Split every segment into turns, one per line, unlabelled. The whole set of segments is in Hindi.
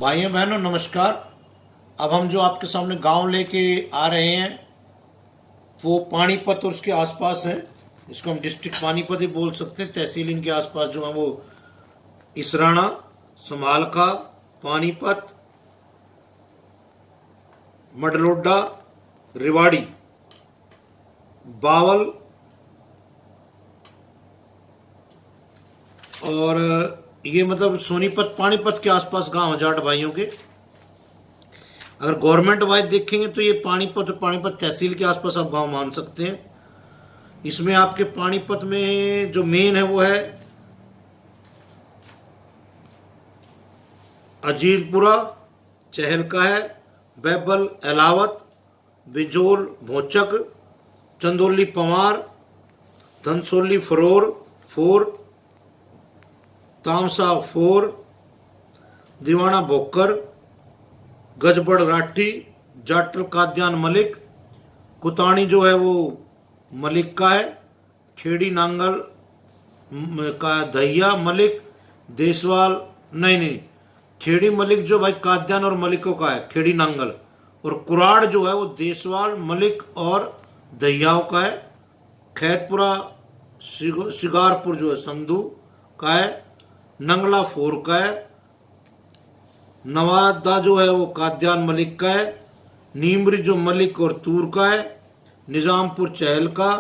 भाइयों बहनों नमस्कार। अब हम जो आपके सामने गांव लेके आ रहे हैं वो पानीपत और उसके आसपास है। इसको हम डिस्ट्रिक्ट पानीपत ही बोल सकते हैं। तहसील इनके आसपास जो है वो इसराना, समालका, पानीपत, मडलोडा, रेवाड़ी, बावल और ये मतलब सोनीपत पानीपत के आसपास गांव है जाट भाइयों के। अगर गवर्नमेंट वाइज देखेंगे तो ये पानीपत पानीपत तहसील के आसपास आप गांव मान सकते हैं। इसमें आपके पानीपत में जो मेन है वो है अजीरपुरा, चहलका है, बैबल, एलावत, बिजोल, भोचक, चंदोली, पवार, धनसोली, फोर, तामसा, फोर, दीवाना, भोकर, गजबड़, राठी, जाटल, काद्यान, मलिक, कुतानी जो है वो मलिक का है, खेड़ी नांगल का दहिया मलिक, देसवाल नहीं, खेड़ी मलिक जो भाई काद्यान और मलिकों का है, खेड़ी नांगल, और कुराड़ जो है वो देसवाल, मलिक और दहियाओं का है। खैतपुरा शिगारपुर जो है संधू का है, नंगला फोर का है, नवादा जो है वो काद्यान मलिक का है, नीमरी जो मलिक और तूर का है, निजामपुर चहल का,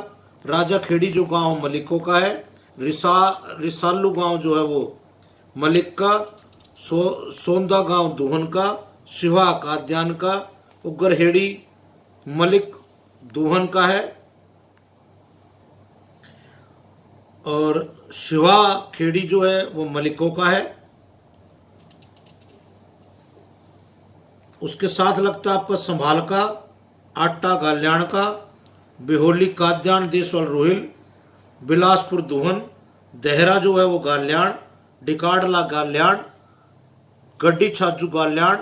राजा खेड़ी जो गांव मलिकों का है, रिसालू गांव जो है वो मलिक का, सोंदा गांव दुहन का, शिवा काद्यान का, उगरहेड़ी मलिक दुहन का है और शिवा खेड़ी जो है वो मलिकों का है। उसके साथ लगता है आपका संभाल का, आटा गाल्याण का, बिहोली काद्यान, देसवाल रोहिल, बिलासपुर दुहन, देहरा जो है वो गाल्याण, डिकाडला गाल्याण, गड्डी छाजू गाल्याण,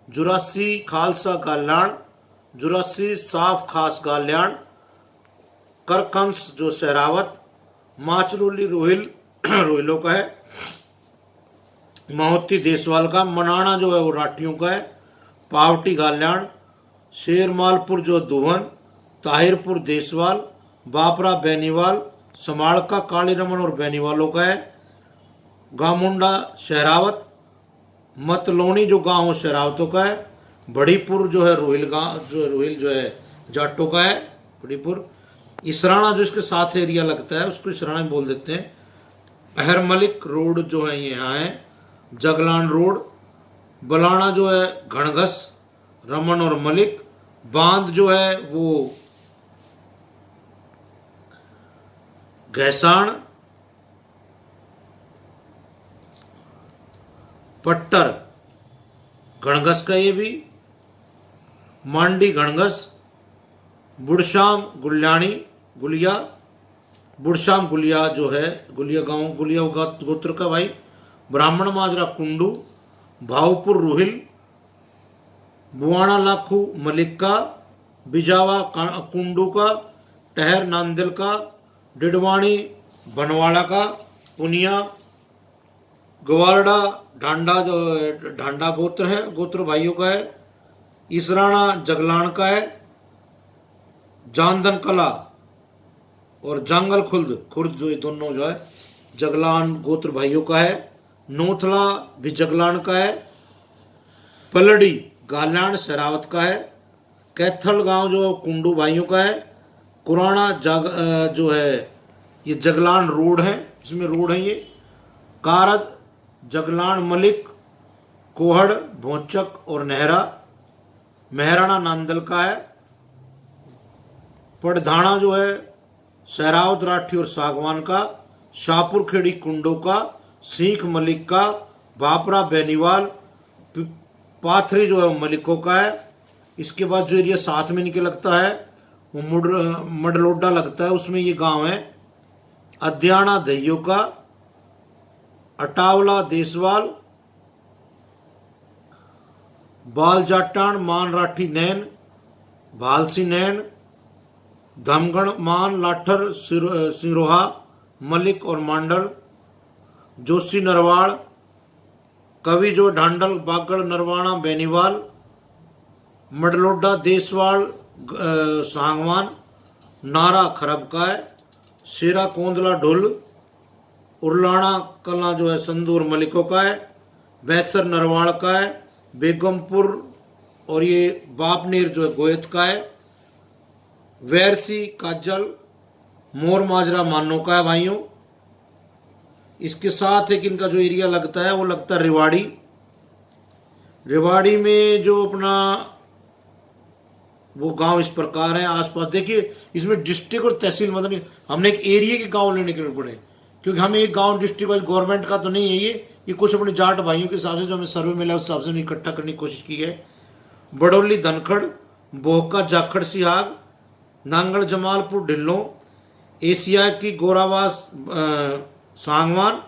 जुरासी खालसा गाल्याण, जुरासी साफ खास गाल्याण, करकंस जो सहरावत, माचरोली रोहिल रोहिलों का है, महोत्ती देसवाल का, मनाना जो है वो राठियों का है, पावटी गाल्याण, शेरमालपुर जो दुहन, ताहिरपुर देसवाल, बापरा बेनीवाल, समाड़का काली रमन और बेनीवालों का है, गामुंडा शहरावत, मतलोनी जो गांव है शहरावतों का है, बड़ीपुर जो है रोहिल जो है जाटों का है बड़ीपुर। इसराना जो इसके साथ एरिया लगता है उसको इसराना बोल देते हैं। अहर मलिक रोड जो है ये यहाँ है, जगलान रोड, बलाना जो है घणघस, रमन और मलिक, बांध जो है वो घैसाण, पट्टर घणघस का ये भी, मांडी घणघस, बुड़शाम गुल्याणी गुलिया, बुड़शाम गुलिया जो है गुलिया गांव गुलिया गोत्र का भाई, ब्राह्मण माजरा कुंडू, भावपुर रूहिल, बुआना लाखू मलिक का, बिजावा कुंडू का, टहर नांदिल का, डिडवाणी बनवाड़ा का, पुनिया, ग्वालड़ा ढांडा जो ढांडा गोत्र है गोत्र भाइयों का है, इसराना जगलान का है, जानदन कला और जांगल खुर्द जो ये दोनों जो है जगलान गोत्र भाइयों का है, नोथला भी जगलान का है, पलड़ी गाल्याण शरावत का है, कैथल गांव जो कुंडू भाइयों का है, कुराना जो है ये जगलान रोड है, इसमें रोड है ये, कारद जगलान मलिक, कोहड़ भोचक और नेहरा, मेहराना नांदल का है, पड़धाना जो है सहरावत राठी और सागवान का, शाहपुर खेड़ी कुंडो का, सीख मलिक का, बापरा बेनीवाल, पाथरी जो है वो मलिकों का है। इसके बाद जो एरिया साथ में इनके लगता है वो मडलोडा लगता है, उसमें ये गांव है अध्याना दहियों का, अटावला देसवाल, बाल जाटान मान राठी नैन, भालसी नैन, धमगढ़ मान लाठर सिरोहा मलिक और मांडल, जोशी नरवाड़, कवि जो ढांडल बागड़ नरवाणा बेनीवाल, मडलोडा देसवाल सांगवान, नारा खरब का है, शेरा कोंदला ढुल, उरलाना कला जो है संदूर मलिकों का है, बैसर नरवाड़ का है, बेगमपुर और ये बापनेर जो है गोयत का है, वैरसी काजल मोर माजरा मानो का है भाइयों। इसके साथ एक इनका जो एरिया लगता है वो लगता है रेवाड़ी। रेवाड़ी में जो अपना वो गांव इस प्रकार है आसपास। देखिए इसमें डिस्ट्रिक्ट और तहसील मतलब हमने एक एरिया के गांव लेने के पड़े, क्योंकि हमें एक गांव डिस्ट्रिक्ट वाइज गवर्नमेंट का तो नहीं है ये कुछ अपने जाट भाइयों के हिसाब से जो हमें सर्वे मिला उस हिसाब से इकट्ठा करने की कोशिश की है। बड़ौली धनखड़, बोहका जाखड़ सिहाग, नांगड़ जमालपुर ढिल्लो, एशिया की गोरावास सांगवान,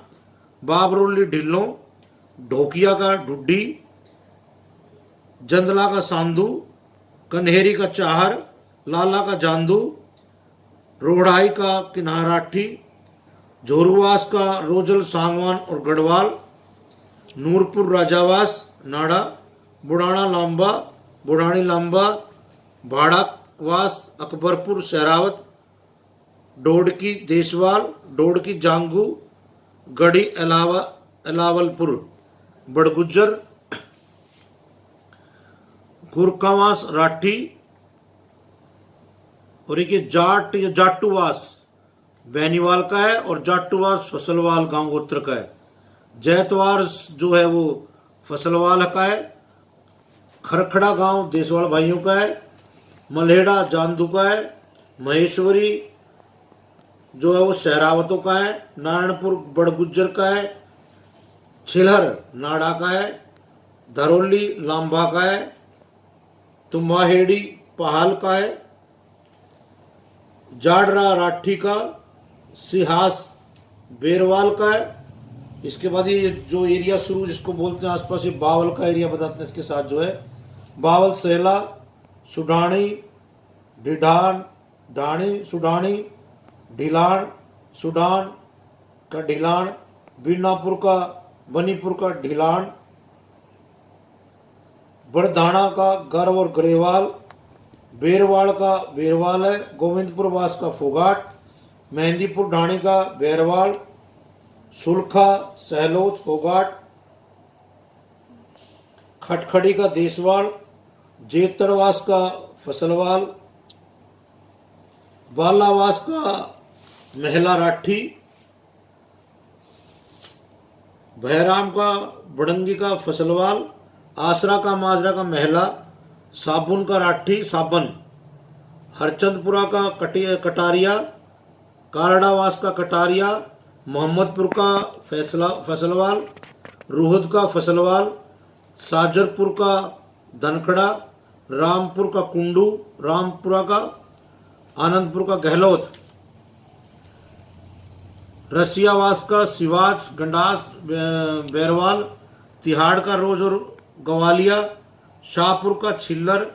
बाबरोली ढिल्लो, ढोकिया का ढुड्डी, जंदला का सांदू, कन्हेरी का चाहर, लाला का जांदू, रोढ़ाई का किन्हाराठी, झोरुवास का रोजल सांगवान और गढ़वाल, नूरपुर राजावास नाड़ा, बुढ़ाना लांबा, बुढ़ानी लांबा, भाड़ावास अकबरपुर सहरावत, डोडकी देसवाल, डोडकी जांगू, गढ़ी अलावलपुर बड़गुज्जर, गुरकावास राठी, और एक ये जाट या जाटूवास बैनीवाल का है और जाटूवास फसलवाल गांव गोत्र का है। जैतवार जो है वो फसलवाल का है। खरखड़ा गांव देसवाल भाइयों का है। मल्हेड़ा जांदू का है। महेश्वरी जो है वो सहरावतों का है। नारायणपुर बड़गुज्जर का है। छिलहर नाड़ा का है। धरोली लांबा का है। तुम्बाहेड़ी पहाल का है। जाडरा राठी का, सिहास बेरवाल का है। इसके बाद ये जो एरिया शुरू जिसको बोलते हैं आसपास ये बावल का एरिया बताते हैं। इसके साथ जो है बावल सहला, सुडानी, ढिढान, ढाणी, सुडानी, ढिलान, सुडान का ढिलान, बीनापुर का बनीपुर का ढिलान, बड़धाना का गर्व और ग्रेवाल, बेरवाड़ का बेरवाल है। गोविंदपुर वास का फोगाट, मेहंदीपुर ढाणी का बैरवाल, सुलखा सहलोत फोगाट, खटखड़ी का देसवाल, जेतड़वास का फसलवाल, बालावास का महला राठी, भैराम का बड़ंगी का फसलवाल, आसरा का माजरा का महला, साबुन का राठी साबन, हरचंदपुरा का कटारिया, कालड़ावास का कटारिया, मोहम्मदपुर का फसलवाल, रूहद का फसलवाल, साजरपुर का धनखड़ा, रामपुर का कुंडू, रामपुरा का, आनंदपुर का गहलोत, रसियावास का सिवाज, गंडास बैरवाल, तिहाड़ का रोज और गवालिया, शाहपुर का छिल्लर,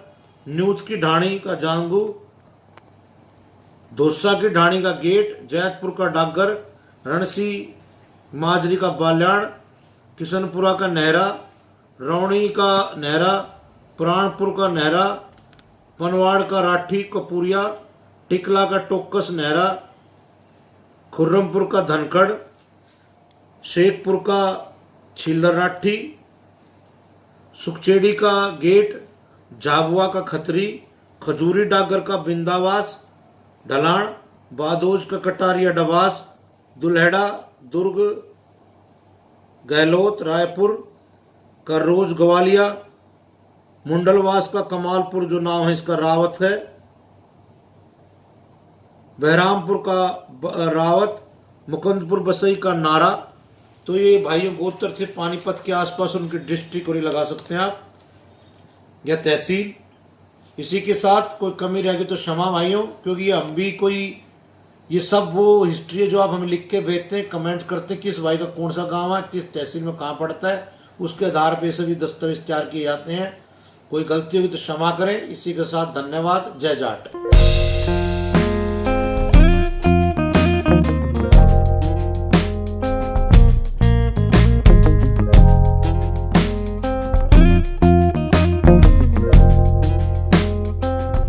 न्यूथ की ढाणी का जांगू, धोसा की ढाणी का गेट, जैतपुर का डागर, रणसी माजरी का बाल्याण, किशनपुरा का नहरा, रौणी का नहरा, प्राणपुर का नहरा, पनवाड़ का राठी कपूरिया, टिकला का टोकस नहरा, खुर्रमपुर का धनखड़, शेखपुर का छिल्लर राठी, सुखचेड़ी का गेट, झाबुआ का खतरी, खजूरी डागर का बिंदावास ढलान, बादोज का कटारिया डबास, दुल्हेड़ा दुर्ग गहलोत, रायपुर का रोज गवालिया, मुंडलवास का कमालपुर जो नाम है इसका रावत है, बहरामपुर का रावत, मुकुंदपुर बसई का नारा। तो ये भाइयों गोत्र थे पानीपत के आसपास, उनके डिस्ट्रिक्ट और ये लगा सकते हैं आप या तहसील। इसी के साथ कोई कमी रहेगी तो क्षमा भाइयों, क्योंकि ये हम भी कोई ये सब वो हिस्ट्री है जो आप हमें लिख के भेजते हैं, कमेंट करते हैं किस भाई का कौन सा गांव है, किस तहसील में कहाँ पड़ता है, उसके आधार पर सभी दस्तावेज तैयार किए जाते हैं। कोई गलती होगी तो क्षमा करें। इसी के साथ धन्यवाद। जय जाट।